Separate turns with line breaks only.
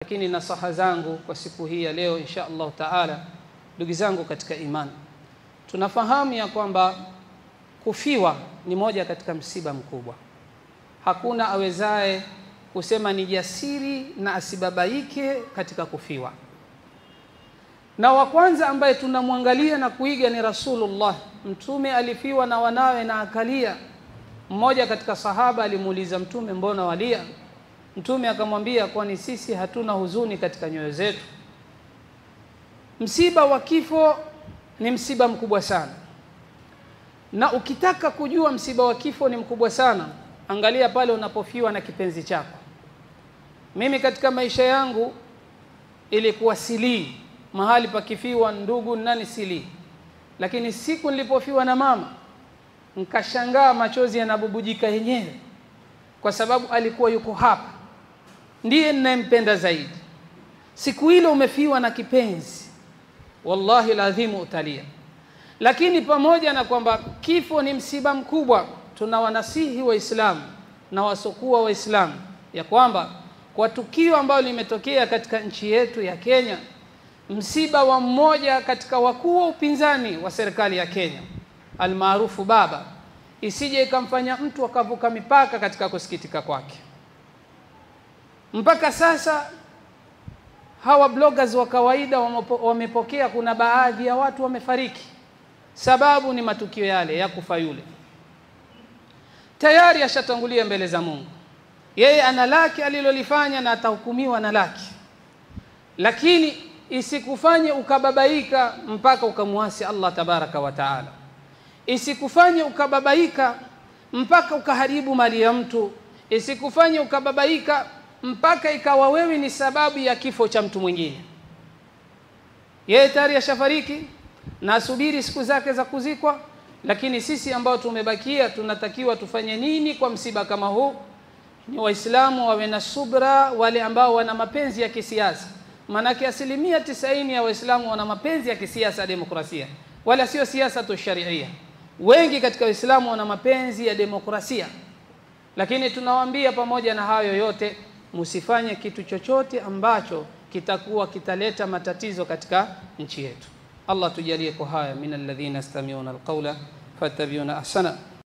Lakini nasaha zangu kwa siku hii ya leo insha Allah taala, ndugu zangu katika imani, tunafahamu ya kwamba kufiwa ni moja katika msiba mkubwa. Hakuna awezaye kusema ni jasiri na asibabaike katika kufiwa. Na wa kwanza ambaye tunamwangalia na kuiga ni Rasulullah. Mtume alifiwa na wanawe na akalia. Mmoja katika sahaba alimuuliza Mtume, mbona walia? Mtume akamwambia, kwani sisi hatuna huzuni katika nyoyo zetu? Msiba wa kifo ni msiba mkubwa sana. Na ukitaka kujua msiba wa kifo ni mkubwa sana, angalia pale unapofiwa na kipenzi chako. Mimi katika maisha yangu ilikuwa silii mahali pakifiwa ndugu nani silii, lakini siku nilipofiwa na mama nikashangaa machozi yanabubujika yenyewe, kwa sababu alikuwa yuko hapa, ndiye ninayempenda zaidi. Siku ile umefiwa na kipenzi, wallahi lazima utalia. Lakini pamoja na kwamba kifo ni msiba mkubwa, tunawanasihi Waislamu na wasokuwa Waislamu ya kwamba kwa tukio ambalo limetokea katika nchi yetu ya Kenya, msiba wa mmoja katika wakuu wa upinzani wa serikali ya Kenya almaarufu Baba, isije ikamfanya mtu akavuka mipaka katika kusikitika kwake. Mpaka sasa hawa bloggers wa kawaida wamepokea kuna baadhi ya watu wamefariki, sababu ni matukio yale ya kufa yule. Tayari ashatangulia mbele za Mungu, yeye ana laki alilolifanya na atahukumiwa na laki. Lakini isikufanye ukababaika mpaka ukamwasi Allah tabaraka wa taala. Isikufanye ukababaika mpaka ukaharibu mali ya mtu. Isikufanye ukababaika mpaka ikawa wewe ni sababu ya kifo cha mtu mwingine. Yeye tayari ashafariki na asubiri siku zake za kuzikwa, lakini sisi ambao tumebakia tunatakiwa tufanye nini kwa msiba kama huu? Ni Waislamu wawe na subra, wale ambao wana mapenzi ya kisiasa. Manake 90% ya Waislamu wana mapenzi ya kisiasa, demokrasia, wala sio siasa tu sharia. Wengi katika Waislamu wana mapenzi ya demokrasia. Lakini tunawaambia pamoja na hayo yote, msifanye kitu chochote ambacho kitakuwa kitaleta matatizo katika nchi yetu. Allah tujalie kwa haya, minalladhina yastami'una alqawla fattabi'una ahsana.